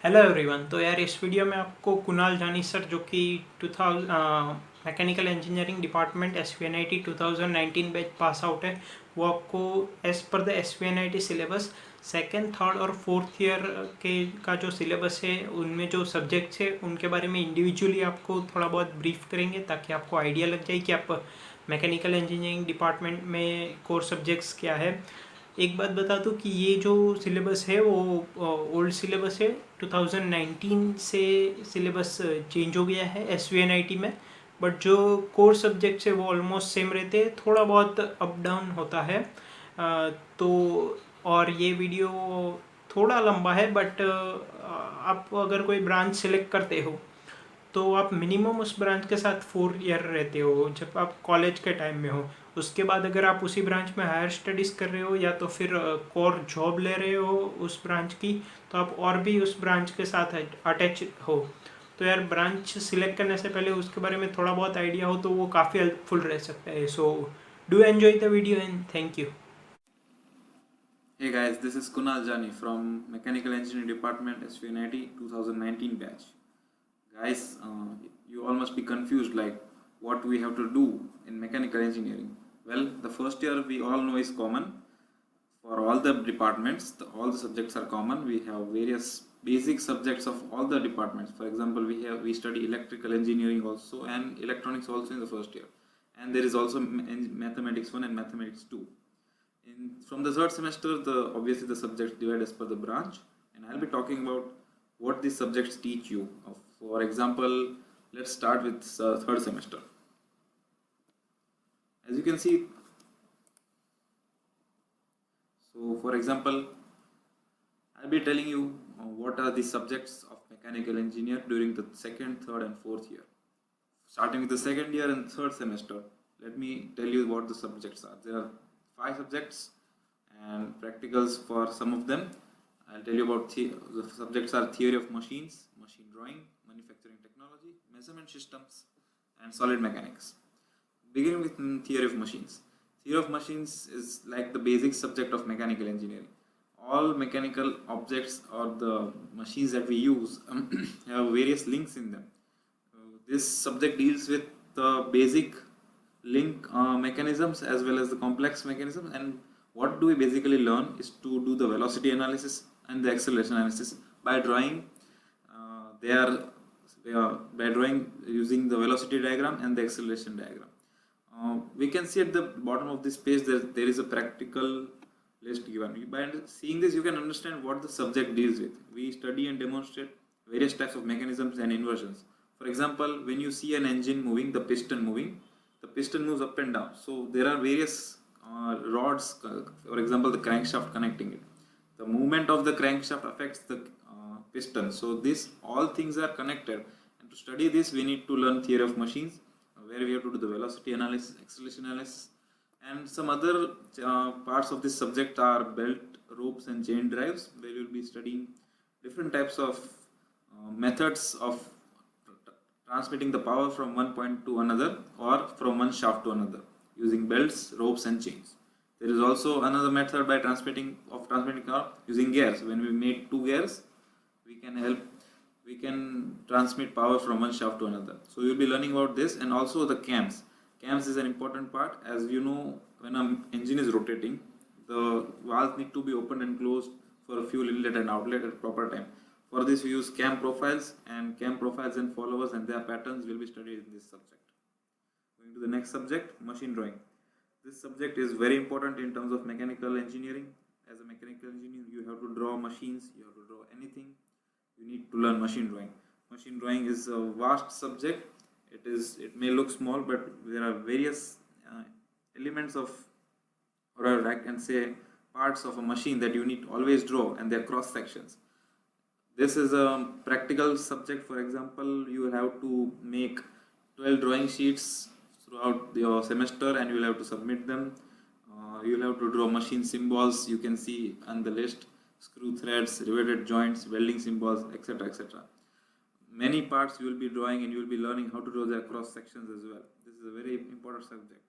Hello everyone. तो यार इस वीडियो में आपको कुणाल जानी सर जो कि 2000 mechanical engineering department SVNIT 2019 batch pass out है, वो आपको as per the SVNIT syllabus second third और फोर्थ ईयर के का जो सिलेबस है उनमें जो सब्जेक्ट्स है उनके बारे में इंडिविजुअली आपको थोड़ा बहुत ब्रीफ करेंगे ताकि आपको आइडिया लग जाए कि आप मैकेनिकल इंजीनियरिंग डिपार्टमेंट में कोर सब्जेक्ट्स क्या है। एक बात बता दूं कि ये जो सिलेबस है वो ओल्ड सिलेबस है। 2019 से सिलेबस चेंज हो गया है SVNIT में, बट जो कोर सब्जेक्ट्स है वो ऑलमोस्ट सेम रहते हैं, थोड़ा बहुत अप डाउन होता है। तो और ये वीडियो थोड़ा लंबा है, बट आप अगर कोई ब्रांच सेलेक्ट करते हो तो आप मिनिमम उस ब्रांच के साथ 4 ईयर रहते हो जब आप कॉलेज के टाइम में हो। उसके बाद अगर आप उसी ब्रांच में हायर स्टडीज़ कर रहे हो या तो फिर कोर जॉब ले रहे हो उस ब्रांच की, तो आप और भी उस ब्रांच के साथ अटैच हो। तो यार ब्रांच सिलेक्ट करने से पहले उसके बारे में थोड़ा बहुत आइडिया हो तो वो काफ़ी हेल्पफुल रह सकता है। So do enjoy the video and thank you. Hey guys, this is Kunal Jani from Mechanical Engineering Department SVNIT 2019 batch. Guys, you all must be confused like what we have to do in mechanical engineering. Well, the first year we all know is common for all the departments. All the subjects are common. We have various basic subjects of all the departments. For example, we study electrical engineering also and electronics also in the first year, and there is also mathematics 1 and mathematics 2. From the third semester, obviously the subjects divide as per the branch, and I'll be talking about what these subjects teach you. For example, let's start with third semester. As you can see, so for example, I'll be telling you what are the subjects of mechanical engineer during the second, third, and fourth year. Starting with the second year and third semester, let me tell you what the subjects are. There are 5 subjects and practicals for some of them. I'll tell you about the subjects are theory of machines, machine drawing, manufacturing technology, measurement systems, and solid mechanics. Beginning with theory of machines. Theory of machines is like the basic subject of mechanical engineering. All mechanical objects or the machines that we use have various links in them. This subject deals with the basic link mechanisms as well as the complex mechanisms, and what do we basically learn is to do the velocity analysis and the acceleration analysis by drawing by drawing using the velocity diagram and the acceleration diagram. We can see at the bottom of this page that there is a practical list given. By seeing this, you can understand what the subject deals with. We study and demonstrate various types of mechanisms and inversions. For example, when you see an engine moving, the piston moves up and down. So there are various rods, for example, the crankshaft connecting it. The movement of the crankshaft affects the piston. So this all things are connected. And to study this, we need to learn theory of machines, where we have to do the velocity analysis, acceleration analysis, and some other parts of this subject are belt, ropes, and chain drives, where you will be studying different types of methods of transmitting the power from one point to another or from one shaft to another using belts, ropes, and chains. There is also another method by transmitting power using gears. When we make 2 gears, we can transmit power from one shaft to another. So you'll be learning about this, and also the cams. Cams is an important part. As you know, when an engine is rotating, the valves need to be opened and closed for a fuel inlet and outlet at proper time. For this, we use cam profiles, and cam profiles and followers and their patterns will be studied in this subject. Going to the next subject, machine drawing. This subject is very important in terms of mechanical engineering. As a mechanical engineer, you have to draw machines, you have to draw anything. You need to learn machine drawing. Machine drawing is a vast subject. It may look small, but there are various elements of, or I can say parts of a machine that you need to always draw, and their cross sections. This is a practical subject. For example, you have to make 12 drawing sheets throughout your semester, and you will have to submit them. You will have to draw machine symbols. You can see on the list: screw threads, riveted joints, welding symbols, etc. etc. Many parts you will be drawing, and you will be learning how to draw their cross sections as well. This is a very important subject.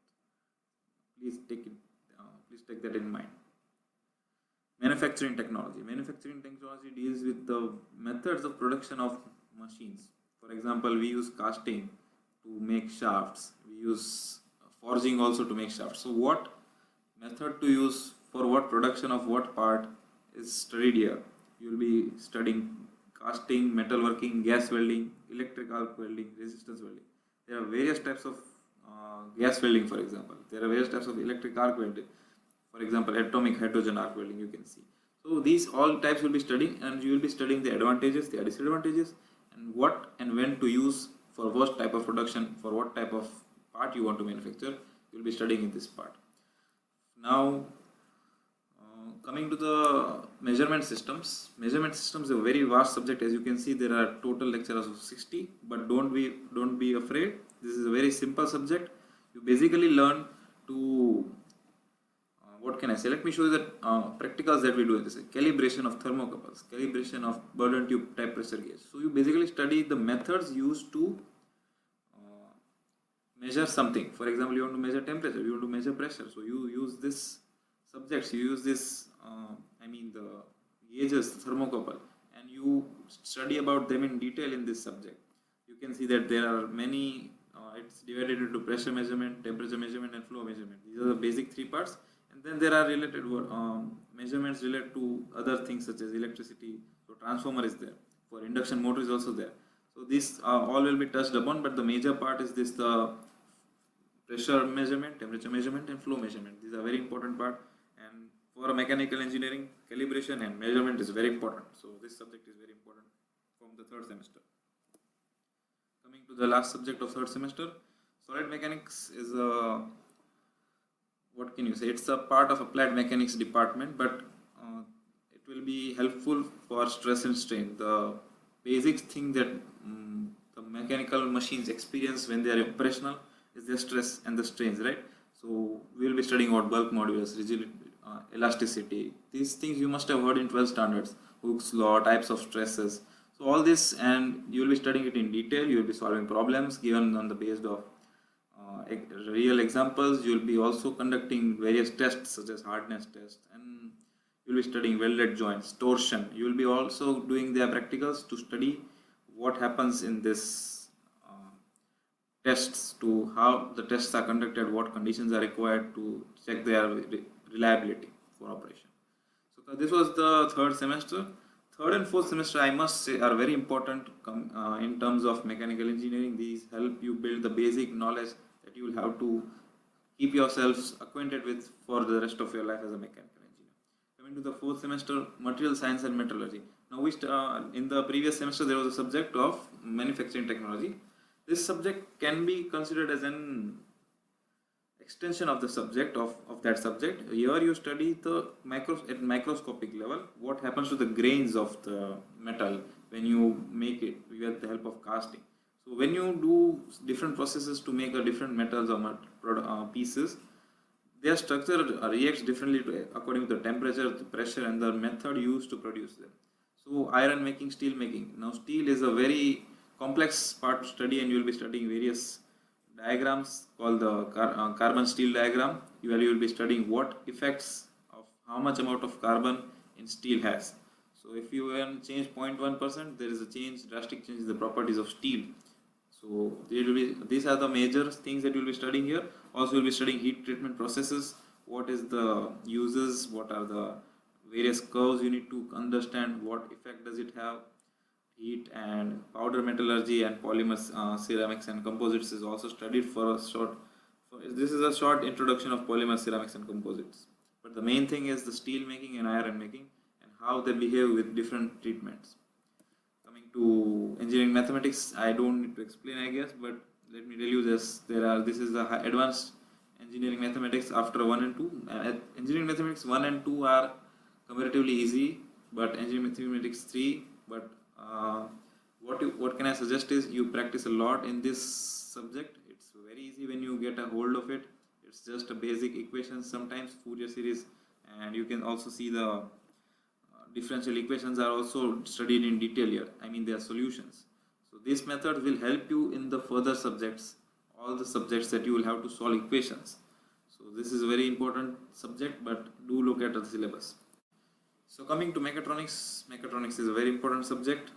Please take it. Please take that in mind. Manufacturing technology. Manufacturing technology deals with the methods of production of machines. For example, we use casting to make shafts. We use forging also to make shafts. So what method to use for what production of what part is studied here. You will be studying casting, metalworking, gas welding, electric arc welding, resistance welding. There are various types of gas welding, for example. There are various types of electric arc welding. For example, atomic hydrogen arc welding, you can see. So these all types will be studying, and you will be studying the advantages, the disadvantages, and what and when to use for what type of production, for what type of part you want to manufacture. You will be studying in this part. Now, coming to the measurement systems. Measurement systems is a very vast subject. As you can see, there are total lectures of 60, but don't be afraid. This is a very simple subject. You basically learn to what can I say? Let me show you the practicals that we do in this. Calibration of thermocouples, calibration of Bourdon tube type pressure gauge. So you basically study the methods used to measure something. For example, you want to measure temperature, you want to measure pressure. So you use this subjects, you use this, the gauges, the thermocouple, and you study about them in detail in this subject. You can see that there are many, it's divided into pressure measurement, temperature measurement, and flow measurement. These are the basic three parts. And then there are related measurements related to other things such as electricity. So transformer is there. For induction motor is also there. So this all will be touched upon, but the major part is this: the pressure measurement, temperature measurement, and flow measurement. These are very important part. And for a mechanical engineering, calibration and measurement is very important. So this subject is very important from the third semester. Coming to the last subject of third semester, solid mechanics is a, what can you say? It's a part of applied mechanics department, but it will be helpful for stress and strain. The basic thing that the mechanical machines experience when they are operational is the stress and the strains, right? So we will be studying about bulk modulus, rigidity, elasticity. These things you must have heard in 12 standards, Hooke's law, types of stresses. So all this, and you will be studying it in detail. You will be solving problems given on the basis of real examples. You will be also conducting various tests such as hardness test, and you will be studying welded joints, torsion. You will be also doing their practicals to study what happens in this tests, to how the tests are conducted, what conditions are required to check their reliability for operation. So this was the third semester. Third and fourth semester, I must say, are very important in terms of mechanical engineering. These help you build the basic knowledge that you will have to keep yourselves acquainted with for the rest of your life as a mechanical engineer. Coming to the fourth semester, material science and metallurgy. Now in the previous semester there was a subject of manufacturing technology. This subject can be considered as an extension of the subject of that subject. Here you study the at microscopic level what happens to the grains of the metal when you make it with the help of casting. So when you do different processes to make a different metals or pieces, their structure reacts differently according to the temperature, the pressure, and the method used to produce them. So iron making, steel making. Now steel is a very complex part to study, and you will be studying various diagrams called the carbon steel diagram. You will be studying what effects of how much amount of carbon in steel has. So if you change 0.1%, there is a drastic change in the properties of steel. So these are the major things that you will be studying here. Also, you will be studying heat treatment processes. What is the uses? What are the various curves you need to understand? What effect does it have? Heat and powder metallurgy and polymers, ceramics and composites is also studied for a short. This is a short introduction of polymers, ceramics and composites. But the main thing is the steel making and iron making and how they behave with different treatments. Coming to engineering mathematics, I don't need to explain, I guess, but let me tell you this. This is the advanced engineering mathematics after 1 and 2. Engineering mathematics 1 and 2 are comparatively easy, but engineering mathematics 3, but what can I suggest is you practice a lot in this subject. It's very easy when you get a hold of it. It's just a basic equations, sometimes Fourier series, and you can also see the differential equations are also studied in detail here. Their solutions. So this method will help you in the further subjects, all the subjects that you will have to solve equations. So this is a very important subject, but do look at the syllabus. So coming to mechatronics, mechatronics is a very important subject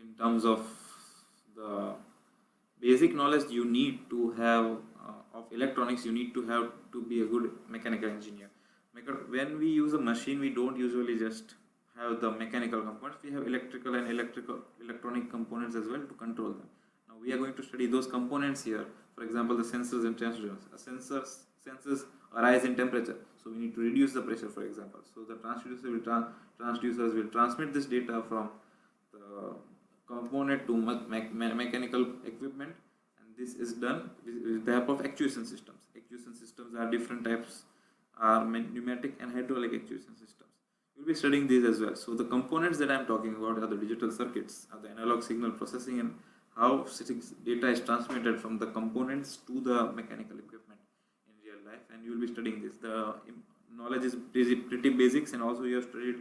in terms of the basic knowledge you need to have of electronics. You need to have to be a good mechanical engineer. When we use a machine, we don't usually just have the mechanical components. We have electrical and electronic components as well to control them. Now we are going to study those components here. For example, the sensors and transducers. Sensors arise in temperature, so we need to reduce the pressure, for example. So the transducers will transmit this data from the component to mechanical equipment, and this is done with the help of actuation systems. Actuation systems are different types, are pneumatic and hydraulic actuation systems. We'll be studying these as well. So the components that I'm talking about are the digital circuits, are the analog signal processing, and how data is transmitted from the components to the mechanical equipment in real life, and you will be studying this. The knowledge is pretty basics, and also you have studied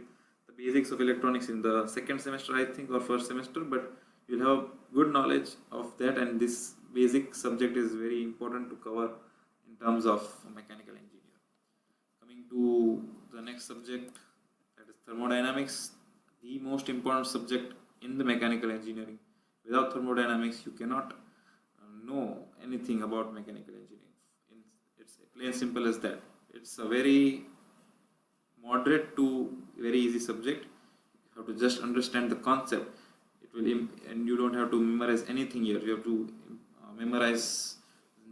the basics of electronics in the second semester, I think, or first semester, but you'll have good knowledge of that, and this basic subject is very important to cover in terms of mechanical engineer. Coming to the next subject, that is thermodynamics, the most important subject in the mechanical engineering. Without thermodynamics, you cannot know anything about mechanical engineering. It's plain simple as that. It's a very moderate to very easy subject. You have to just understand the concept. It will, and you don't have to memorize anything here. You have to memorize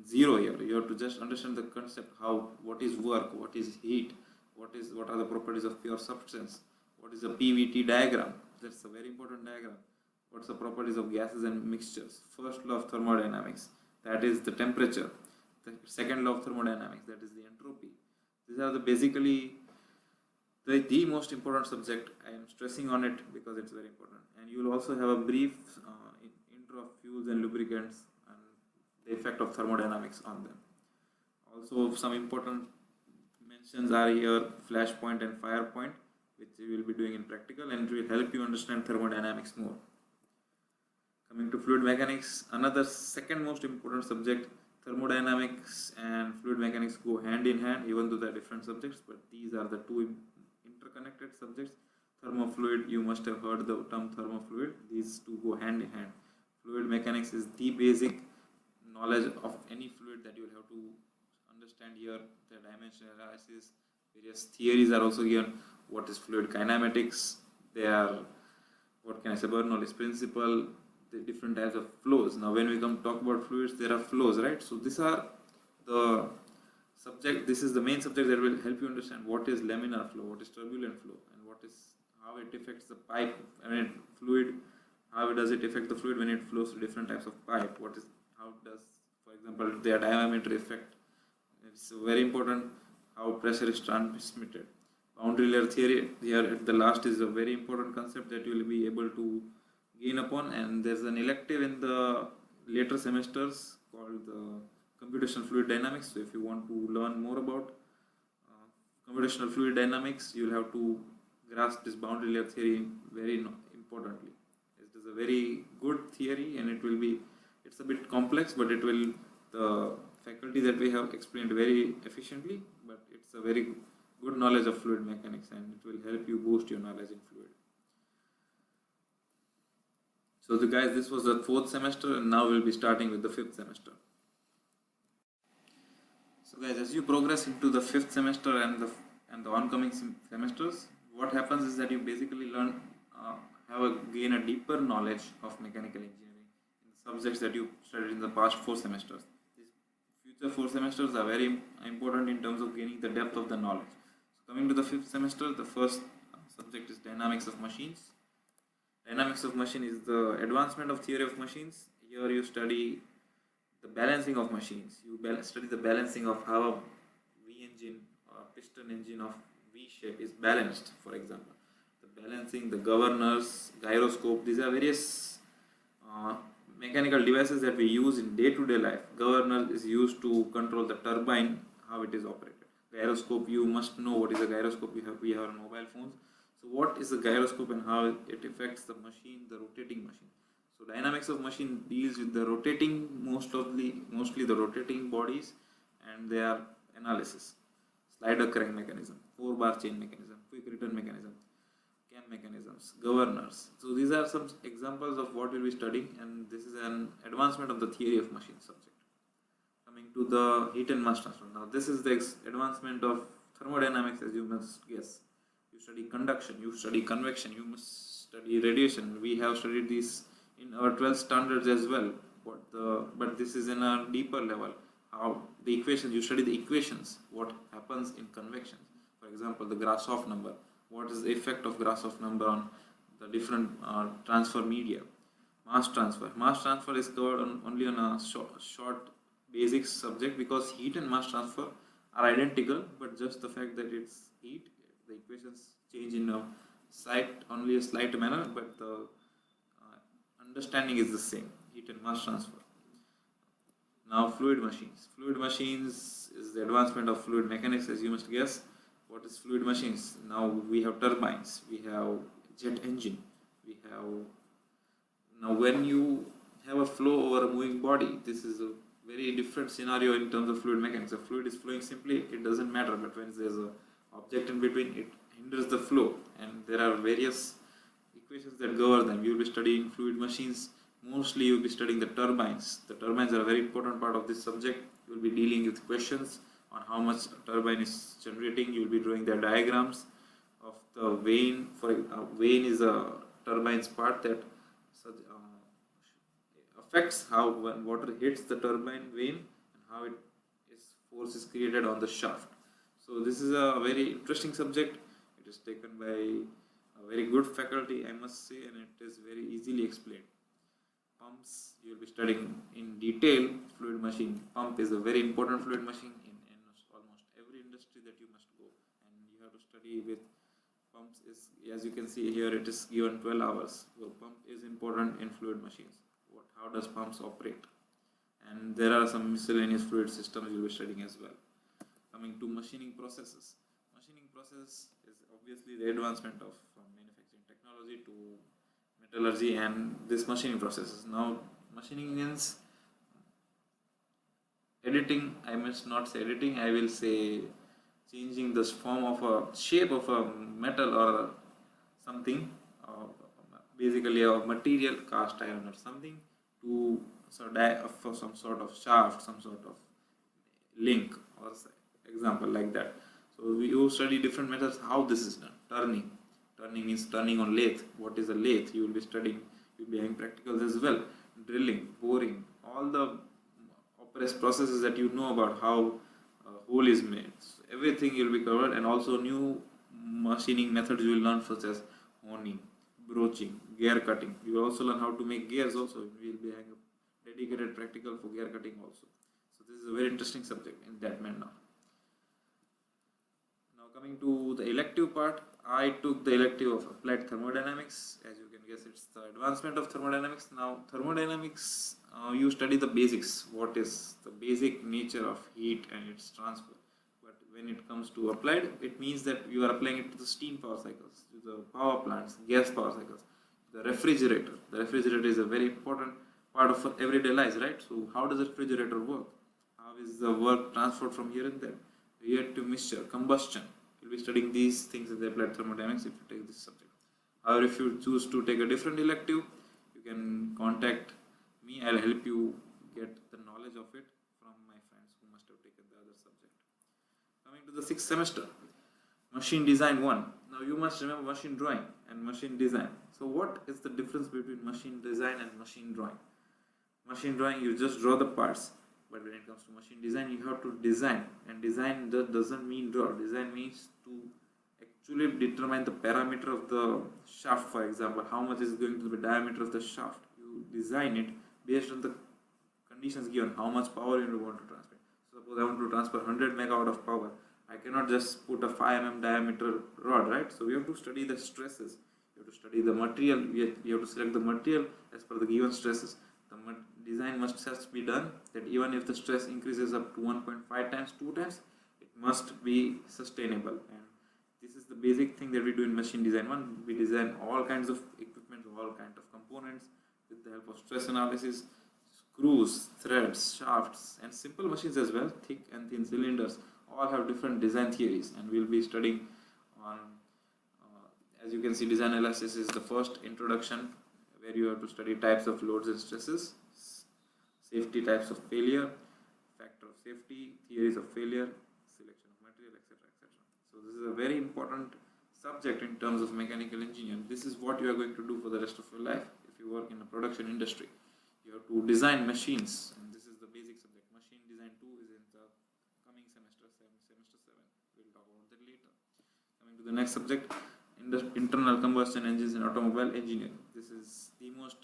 zero here. You have to just understand the concept. What is work? What is heat? What are the properties of pure substance? What is a PVT diagram? That's a very important diagram. What's the properties of gases and mixtures? First law of thermodynamics, that is the temperature. The second law of thermodynamics, that is the entropy. These are basically the most important subject. I am stressing on it because it's very important. And you will also have a brief intro of fuels and lubricants and the effect of thermodynamics on them. Also, some important mentions are here: flashpoint and fire point, which you will be doing in practical, and it will help you understand thermodynamics more. Coming to fluid mechanics, another second most important subject. Thermodynamics and fluid mechanics go hand in hand, even though they are different subjects, but these are the two interconnected subjects. Thermofluid, you must have heard the term thermofluid. These two go hand in hand. Fluid mechanics is the basic knowledge of any fluid that you will have to understand here. The dimensional analysis, various theories are also given. What is fluid kinematics? They are, what can I say, Bernoulli's principle, the different types of flows. Now when we talk about fluids, there are flows, right? So these are the subject, this is the main subject that will help you understand what is laminar flow, what is turbulent flow, and how it affects the pipe, fluid, how does it affect the fluid when it flows through different types of pipe, how does, for example, their diameter effect. It's very important how pressure is transmitted. Boundary layer theory here at the last is a very important concept that you will be able to gain upon, and there's an elective in the later semesters called the computational fluid dynamics. So if you want to learn more about computational fluid dynamics, you'll have to grasp this boundary layer theory very importantly. It is a very good theory, and it's a bit complex, but the faculty that we have explained very efficiently, but it's a very good knowledge of fluid mechanics, and it will help you boost your knowledge in fluid. So guys, this was the fourth semester, and now we'll be starting with the fifth semester. So guys, as you progress into the fifth semester and the oncoming semesters, what happens is that you basically gain a deeper knowledge of mechanical engineering in the subjects that you studied in the past 4 semesters. These future 4 semesters are very important in terms of gaining the depth of the knowledge. So coming to the fifth semester, the first subject is dynamics of machines. Dynamics of machine is the advancement of theory of machines. Here you study the balancing of machines. You study the balancing of how a V-engine or piston engine of V shape is balanced, for example. The balancing, the governors, gyroscope, these are various mechanical devices that we use in day-to-day life. Governor is used to control the turbine, how it is operated. Gyroscope, you must know what is a gyroscope. We have mobile phones. So what is a gyroscope and how it affects the machine, the rotating machine. So dynamics of machine deals with the rotating, mostly the rotating bodies and their analysis. Slider crank mechanism. 4-bar chain mechanism, quick return mechanism, CAM mechanisms, governors. So these are some examples of what we'll be studying, and this is an advancement of the theory of machine subject. Coming to the heat and mass transfer. Now this is the advancement of thermodynamics, as you must guess. You study conduction, you study convection, you must study radiation. We have studied these in our 12th standards as well. But this is in a deeper level. How the equations, you study the equations, what happens in convection. For example, the Grashof number. What is the effect of Grashof number on the different transfer media? Mass transfer. Mass transfer is covered only on a short basic subject, because heat and mass transfer are identical, but just the fact that it's heat, the equations change in only a slight manner, but the understanding is the same, heat and mass transfer. Now fluid machines. Fluid machines is the advancement of fluid mechanics, as you must guess. What is fluid machines? Now we have turbines, we have jet engine, we have, now when you have a flow over a moving body, this is a very different scenario in terms of fluid mechanics. If fluid is flowing simply, it doesn't matter, but when there's an object in between, it hinders the flow, and there are various equations that govern them. You will be studying fluid machines. Mostly you will be studying the turbines. The turbines are a very important part of this subject. You will be dealing with questions on how much a turbine is generating. You will be drawing the diagrams of the vane. For vane is a turbine's part that affects how when water hits the turbine vane and how force is created on the shaft. So this is a very interesting subject. It is taken by a very good faculty, I must say, and it is very easily explained. Pumps, you will be studying in detail. Fluid machine. Pump is a very important fluid machine in almost every industry that you must go, and you have to study with pumps. Is, as you can see here, it is given 12 hours. So pump is important in fluid machines. How does pumps operate? And there are some miscellaneous fluid systems you will be studying as well. Coming to machining processes. Machining process is obviously the advancement of from manufacturing technology to metallurgy and this machining processes. Now machining means editing. I must not say editing, I will say changing the form of a shape of a metal or something, basically a material, cast iron or something, to for some sort of shaft, some sort of link or example like that. So you study different methods how this is done. Turning means turning on lathe. What is a lathe? You will be studying, you will be having practicals as well. Drilling, boring, all the processes that you know about how a hole is made. So everything you will be covered, and also new machining methods you will learn, such as honing, broaching, gear cutting. You will also learn how to make gears also. We will be having a dedicated practical for gear cutting also. So this is a very interesting subject in that manner. Now coming to the elective part, I took the elective of applied thermodynamics. As you can guess, it's the advancement of thermodynamics. Now thermodynamics, you study the basics. What is the basic nature of heat and its transfer? But when it comes to applied, it means that you are applying it to the steam power cycles, to the power plants, gas power cycles, the refrigerator. The refrigerator is a very important part of everyday life, right? So how does the refrigerator work? How is the work transferred from here and there? Reactive mixture, combustion. You'll be studying these things in the applied thermodynamics if you take this subject. However, if you choose to take a different elective, you can contact me. I'll help you get the knowledge of it from my friends who must have taken the other subject. Coming to the 6th semester, machine design 1. Now you must remember machine drawing and machine design. So what is the difference between machine design and machine drawing? Machine drawing, you just draw the parts, but when it comes to machine design, you have to design, and design doesn't mean draw. Design means to actually determine the parameter of the shaft. For example, how much is going to be the diameter of the shaft. You design it based on the conditions given, how much power you want to transfer. Suppose I want to transfer 100 megawatt of power. I cannot just put a 5 mm diameter rod, right? So we have to study the stresses. You have to study the material. You have to select the material as per the given stresses. The design must just be done that even if the stress increases up to 1.5 times, 2 times, it must be sustainable. And this is the basic thing that we do in machine design 1. We design all kinds of equipment, all kinds of components with the help of stress analysis, screws, threads, shafts, and simple machines as well, thick and thin cylinders, all have different design theories, and we'll be studying on, as you can see, design analysis is the first introduction where you have to study types of loads and stresses, safety types of failure, factor of safety, theories of failure, selection of material, etc. etc. So this is a very important subject in terms of mechanical engineering. This is what you are going to do for the rest of your life if you work in a production industry. You have to design machines, and this is the basic subject. Machine design 2 is in the coming semester 7. We'll talk about that later. Coming to the next subject, internal combustion engines in automobile engineering. This is the most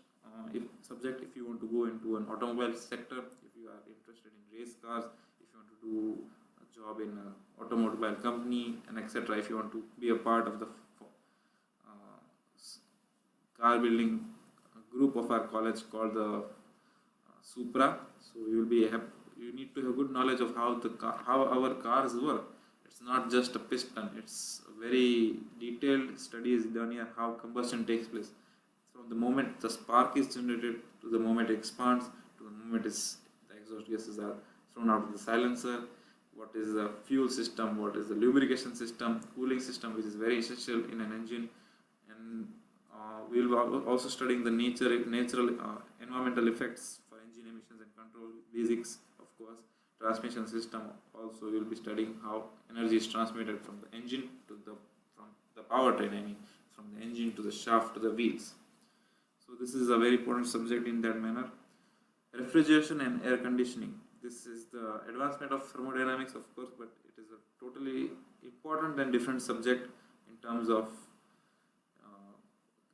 subject if you want to go into an automobile sector, if you are interested in race cars, if you want to do a job in an automobile company, and etc. If you want to be a part of the car building group of our college called the Supra, so you need to have good knowledge of how our cars work. It's not just a piston, it's a very detailed study is done here how combustion takes place from the moment the spark is generated to the moment it expands to the moment the exhaust gases are thrown out of the silencer, what is the fuel system, what is the lubrication system, cooling system, which is very essential in an engine, and we will also studying the natural environmental effects for engine emissions and control basics, of course. Transmission system also we will be studying how energy is transmitted from the engine to from the powertrain, from the engine to the shaft to the wheels. So this is a very important subject in that manner. Refrigeration and air conditioning. This is the advancement of thermodynamics, of course, but it is a totally important and different subject in terms of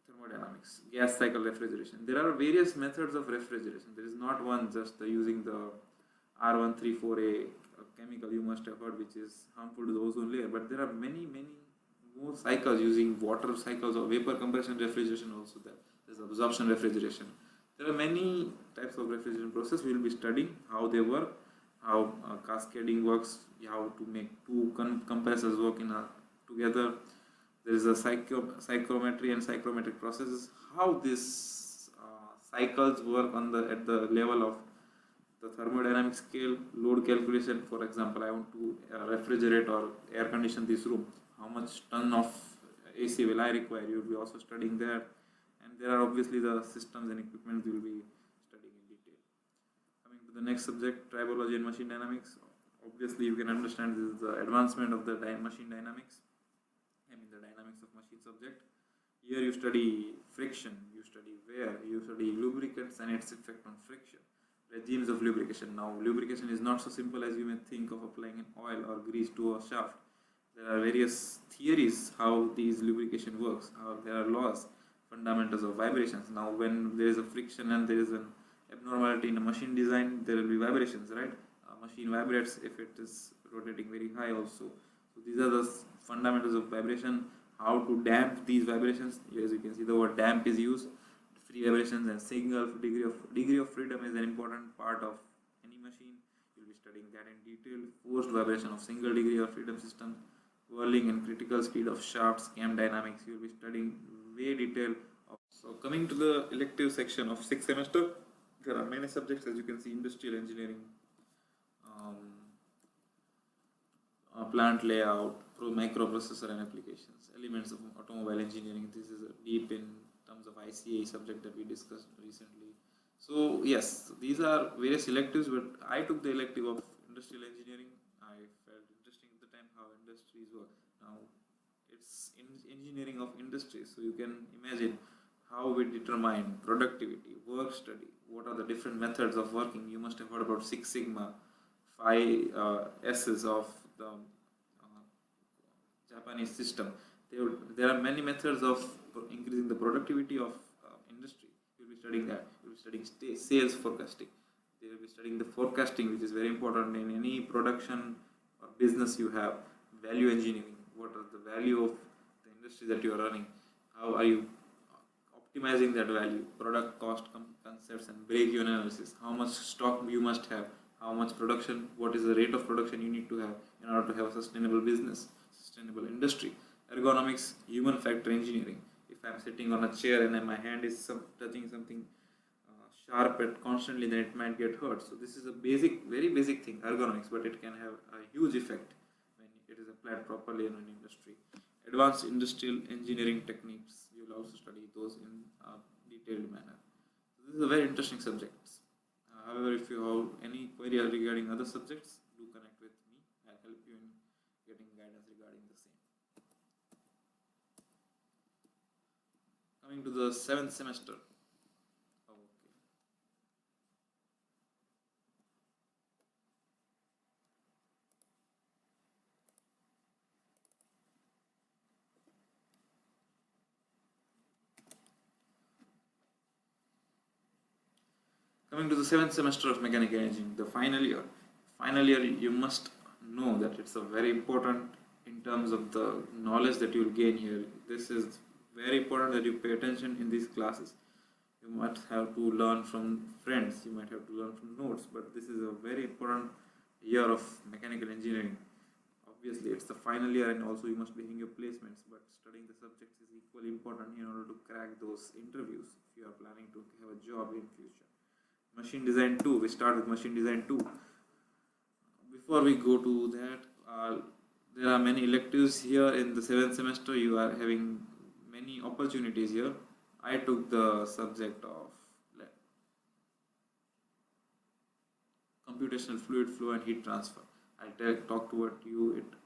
thermodynamics. Gas cycle refrigeration. There are various methods of refrigeration. There is not one just using the R134A chemical you must have heard, which is harmful to the ozone layer, but there are many more cycles using water cycles or vapor compression refrigeration also there. There's absorption refrigeration. There are many types of refrigeration process. We will be studying how they work, how cascading works, how to make two compressors work together. There is a psychrometry and psychrometric processes. How these cycles work at the level of the thermodynamic scale, load calculation. For example, I want to refrigerate or air condition this room. How much ton of AC will I require? You will be also studying that. And there are obviously the systems and equipment we will be studying in detail. Coming to the next subject, tribology and machine dynamics. Obviously, you can understand this is the advancement of the machine dynamics. The dynamics of machine subject. Here you study friction, you study wear, you study lubricants and its effect on friction. Regimes of lubrication. Now, lubrication is not so simple as you may think of applying an oil or grease to a shaft. There are various theories how these lubrication works, how there are laws, fundamentals of vibrations. Now, when there is a friction and there is an abnormality in a machine design, there will be vibrations, right? A machine vibrates if it is rotating very high also. So these are the fundamentals of vibration, how to damp these vibrations. As you can see, the word damp is used. Free vibrations and single degree of freedom is an important part of any machine. You will be studying that in detail. Forced vibration of single degree of freedom system, whirling and critical speed of shafts, cam dynamics. You will be studying way detail. So coming to the elective section of 6th semester, there are many subjects, as you can see: industrial engineering, plant layout, microprocessor and applications, elements of automobile engineering. This is deep in terms of ICA subject that we discussed recently. So yes, these are various electives, but I took the elective of industrial engineering. I felt interesting at the time how industries work. Now it's engineering of industry, so you can imagine how we determine productivity, work study, what are the different methods of working. You must have heard about Six Sigma, 5 S's of the Japanese system. There are many methods of increasing the productivity of industry. You will be studying that. You will be studying sales forecasting. They will be studying the forecasting, which is very important in any production or business you have. Value engineering. What are the value of the industry that you are running? How are you optimizing that value? Product cost concepts and break-even analysis. How much stock you must have? How much production? What is the rate of production you need to have in order to have a sustainable business, sustainable industry? Ergonomics, human factor engineering. If I am sitting on a chair and my hand is touching something sharp constantly, then it might get hurt. So this is a very basic thing, ergonomics, but it can have a huge effect when it is applied properly in an industry. Advanced industrial engineering techniques. You will also study those in a detailed manner. So this is a very interesting subject. However, if you have any query regarding other subjects, do connect with me. I'll help you in getting guidance regarding the same. Coming to the 7th semester. Okay. Coming to the 7th semester of mechanical engineering, the final year. Final year, you must know that it's a very important in terms of the knowledge that you will gain here. This is very important that you pay attention in these classes. You might have to learn from friends, you might have to learn from notes, but this is a very important year of mechanical engineering. Obviously, it's the final year and also you must be having your placements, but studying the subjects is equally important in order to crack those interviews if you are planning to have a job in future. Machine design 2, we start with machine design 2. Before we go to that, there are many electives here in the 7th semester. You are having many opportunities here. I took the subject of computational fluid flow and heat transfer. I'll talk about it to you later.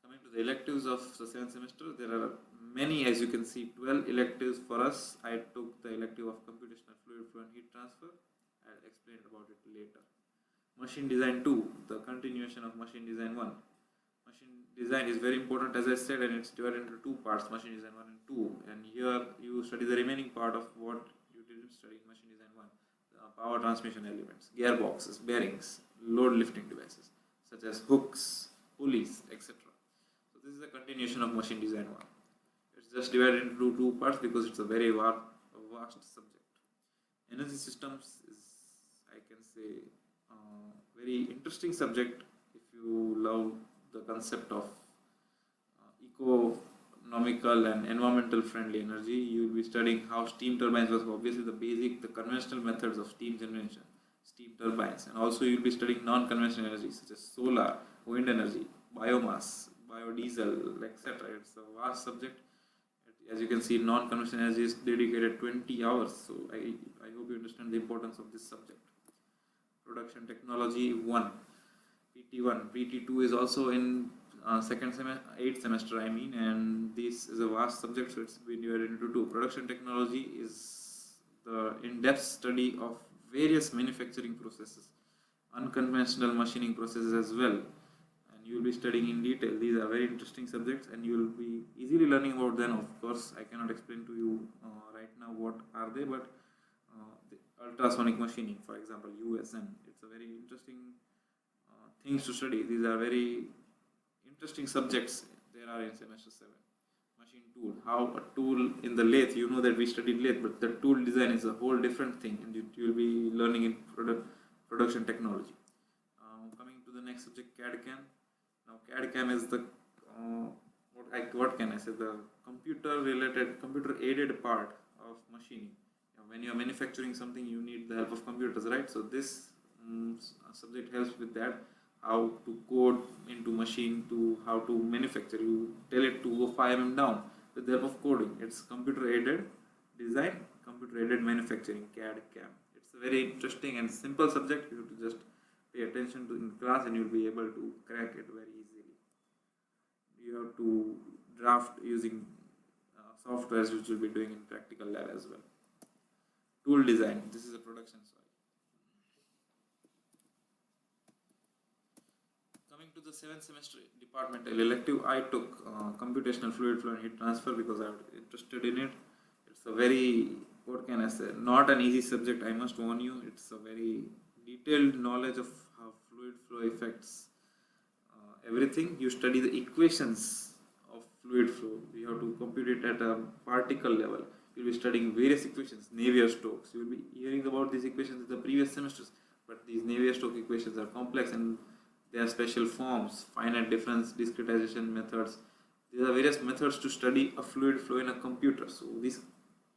Coming to the electives of the 7th semester, there are many, as you can see, 12 electives for us. I took the elective of computational fluid flow and heat transfer. I'll explain about it later. Machine design 2, the continuation of machine design 1. Machine design is very important, as I said, and it's divided into two parts, machine design 1 and 2. And here you study the remaining part of what you didn't study in machine design 1. Power transmission elements, gearboxes, bearings, load lifting devices, such as hooks, pulleys, etc. So this is a continuation of machine design 1. It's just divided into two parts because it's a very vast subject. Energy systems is, I can say, very interesting subject if you love the concept of economical and environmental friendly energy. You will be studying how steam turbines was obviously the conventional methods of steam generation, steam turbines, and also you will be studying non-conventional energy such as solar, wind energy, biomass, biodiesel, etc. It's a vast subject. As you can see, non-conventional energy is dedicated 20 hours. So I hope you understand the importance of this subject. Production technology 1, PT1, PT2 is also in 8th semester, and this is a vast subject, so it's been divided into two. Production technology is the in-depth study of various manufacturing processes, unconventional machining processes as well, and you will be studying in detail. These are very interesting subjects, and you will be easily learning about them. Of course, I cannot explain to you right now what are they, but the ultrasonic machining, for example, USM, it's a very interesting things to study. These are very interesting subjects there are in semester 7. Machine tool, how a tool in the lathe, you know that we studied lathe, but the tool design is a whole different thing, and you will be learning in production technology. Coming to the next subject, CAD CAM. Now CAD CAM is the what can I say, the computer aided part of machining. When you are manufacturing something, you need the help of computers, right? So this subject helps with that, how to code into machine to how to manufacture. You tell it to go 5 mm down with the help of coding. It's computer aided design, computer aided manufacturing, CAD CAM. It's a very interesting and simple subject. You have to just pay attention to in class and you'll be able to crack it very easily. You have to draft using softwares which you'll be doing in practical lab as well. Tool design, this is a production side. Coming to the 7th semester departmental elective, I took computational fluid flow and heat transfer because I was interested in it. It's a very, what can I say, not an easy subject, I must warn you. It's a very detailed knowledge of how fluid flow affects everything. You study the equations of fluid flow. You have to compute it at a particle level. You will be studying various equations, Navier-Stokes. You will be hearing about these equations in the previous semesters, but these Navier-Stokes equations are complex and they are special forms, finite difference, discretization methods. These are various methods to study a fluid flow in a computer. So these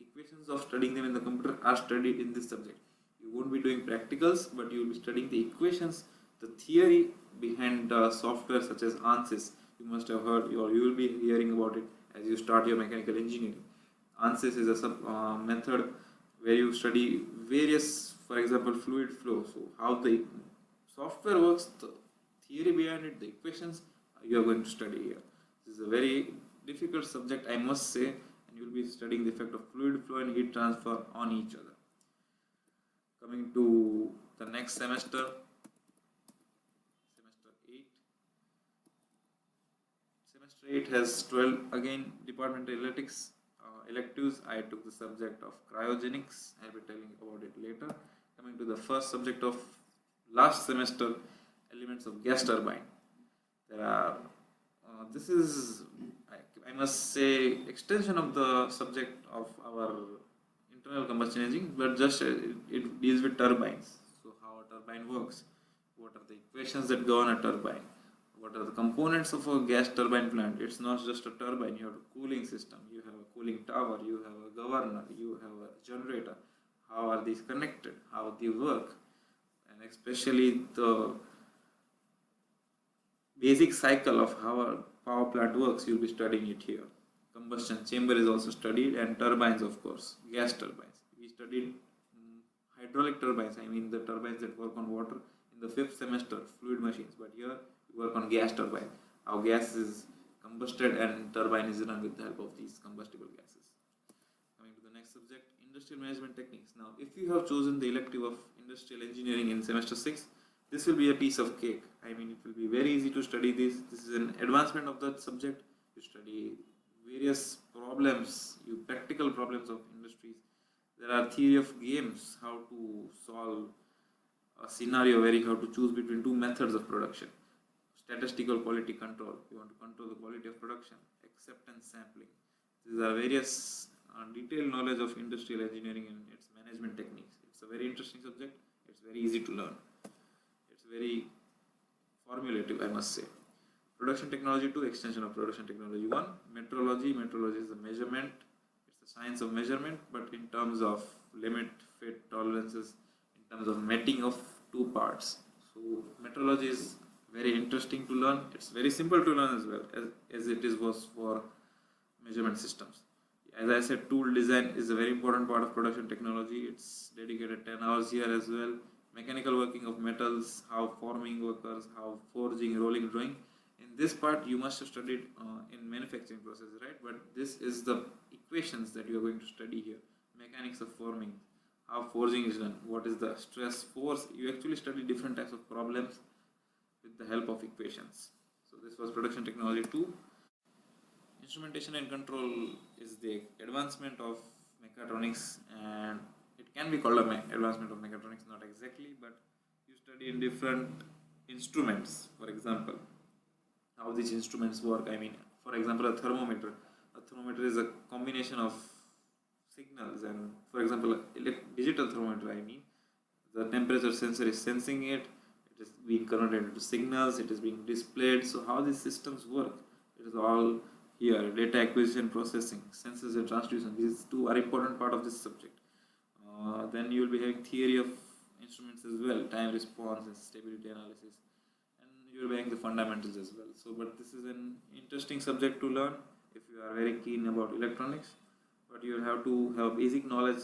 equations of studying them in the computer are studied in this subject. You won't be doing practicals, but you will be studying the equations, the theory behind software such as ANSYS. You must have heard, or you will be hearing about it as you start your mechanical engineering. ANSYS is a method where you study various, for example, fluid flow. So how the software works, the theory behind it, the equations you are going to study here. This is a very difficult subject, I must say, and you will be studying the effect of fluid flow and heat transfer on each other. Coming to the next semester, semester 8. Semester 8 has 12 again departmental electives. I took the subject of cryogenics. I'll be telling about it later. Coming to the first subject of last semester, elements of gas turbine. There are this is, I must say, extension of the subject of our internal combustion engine, but just it deals with turbines. So how a turbine works, what are the equations that govern a turbine, what are the components of a gas turbine plant. It's not just a turbine, you have a cooling system, you have a cooling tower, you have a governor, you have a generator. How are these connected, how they work, and especially the basic cycle of how a power plant works, you'll be studying it here. Combustion chamber is also studied, and turbines, of course, gas turbines. We studied hydraulic turbines, I mean the turbines that work on water in the 5th semester, fluid machines, but here we work on gas turbine, how gas is combusted and turbine is run with the help of these combustible gases. Coming to the next subject, industrial management techniques. Now, if you have chosen the elective of industrial engineering in semester 6, this will be a piece of cake. I mean, it will be very easy to study this. This is an advancement of that subject. You study various problems, practical problems of industries. There are theory of games, how to solve a scenario where you have to choose between two methods of production. Statistical quality control. You want to control the quality of production. Acceptance sampling. These are various detailed knowledge of industrial engineering and its management techniques. It's a very interesting subject. It's very easy to learn. Very formulative, I must say. Production technology 2, extension of production technology 1. Metrology. Metrology is the measurement. It's the science of measurement, but in terms of limit, fit, tolerances, in terms of metting of two parts. So metrology is very interesting to learn. It's very simple to learn as well as it was for measurement systems. As I said, tool design is a very important part of production technology. It's dedicated 10 hours here as well. Mechanical working of metals, how forming occurs, how forging, rolling, drawing. In this part, you must have studied in manufacturing process, right? But this is the equations that you are going to study here. Mechanics of forming, how forging is done, what is the stress, force. You actually study different types of problems with the help of equations. So this was production technology 2. Instrumentation and control is the advancement of mechatronics, and it can be called an advancement of mechatronics, not exactly, but you study in different instruments, for example, how these instruments work. I mean, for example, a thermometer. A thermometer is a combination of signals, and for example, digital thermometer, I mean, the temperature sensor is sensing it, it is being converted into signals, it is being displayed. So how these systems work, it is all here. Data acquisition, processing, sensors and transduction, these two are important part of this subject. Then you will be having theory of instruments as well, time response and stability analysis, and you will be having the fundamentals as well. So, but this is an interesting subject to learn if you are very keen about electronics, but you will have to have basic knowledge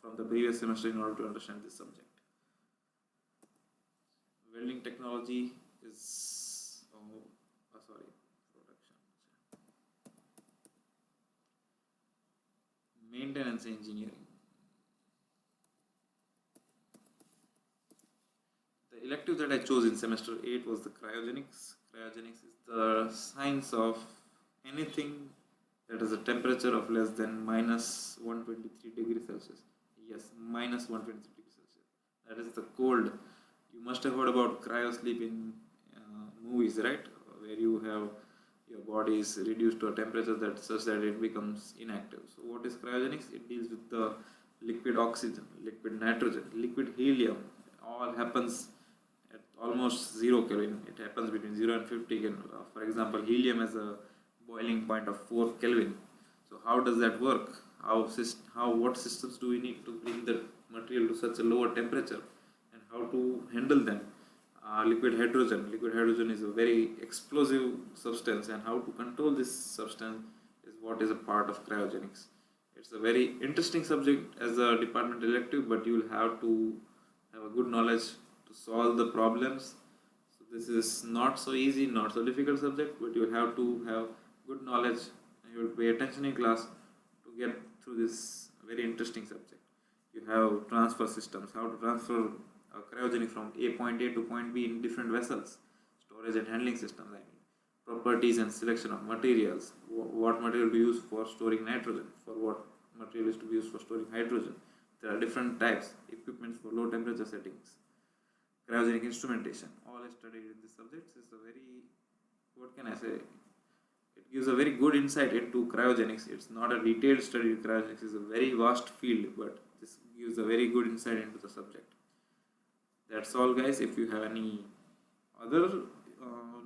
from the previous semester in order to understand this subject. Welding technology is production. Maintenance engineering. The elective that I chose in semester 8 was the cryogenics. Cryogenics is the science of anything that has a temperature of less than minus 123 degrees Celsius. Yes, minus 123 degrees Celsius. That is the cold. You must have heard about cryosleep in movies, right? Where you have your body is reduced to a temperature that such that it becomes inactive. So what is cryogenics? It deals with the liquid oxygen, liquid nitrogen, liquid helium. All happens at almost 0 Kelvin. It happens between 0 and 50 Kelvin. For example, helium has a boiling point of 4 Kelvin. So how does that work? What systems do we need to bring the material to such a lower temperature, and how to handle them? liquid hydrogen. Liquid hydrogen is a very explosive substance, and how to control this substance is what is a part of cryogenics. It's a very interesting subject as a department elective, but you will have to have a good knowledge to solve the problems. So this is not so easy, not so difficult subject, but you have to have good knowledge and you will pay attention in class to get through this very interesting subject. You have transfer systems, how to transfer cryogenic from point A to point B in different vessels, storage and handling systems, I mean, properties and selection of materials, what material to use for storing nitrogen, for what material is to be used for storing hydrogen. There are different types, equipments for low temperature settings, cryogenic instrumentation, all is studied in this subject. It's a very, what can I say, it gives a very good insight into cryogenics. It's not a detailed study. Cryogenics is a very vast field, but this gives a very good insight into the subject. That's all, guys. If you have any other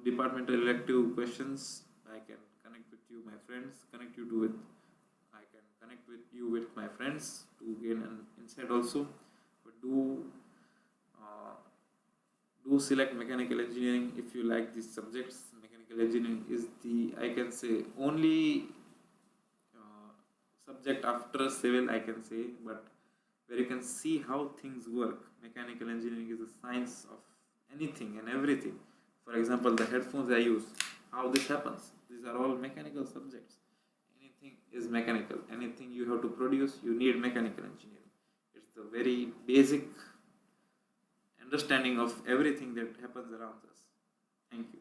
departmental elective questions, I can connect with you, my friends. I can connect with you with my friends to gain an insight also. But do select mechanical engineering if you like these subjects. Mechanical engineering is the, I can say, only subject after civil, I can say, but where you can see how things work. Mechanical engineering is the science of anything and everything. For example, the headphones I use, how this happens. These are all mechanical subjects. Anything is mechanical. Anything you have to produce, you need mechanical engineering. It's the very basic understanding of everything that happens around us. Thank you.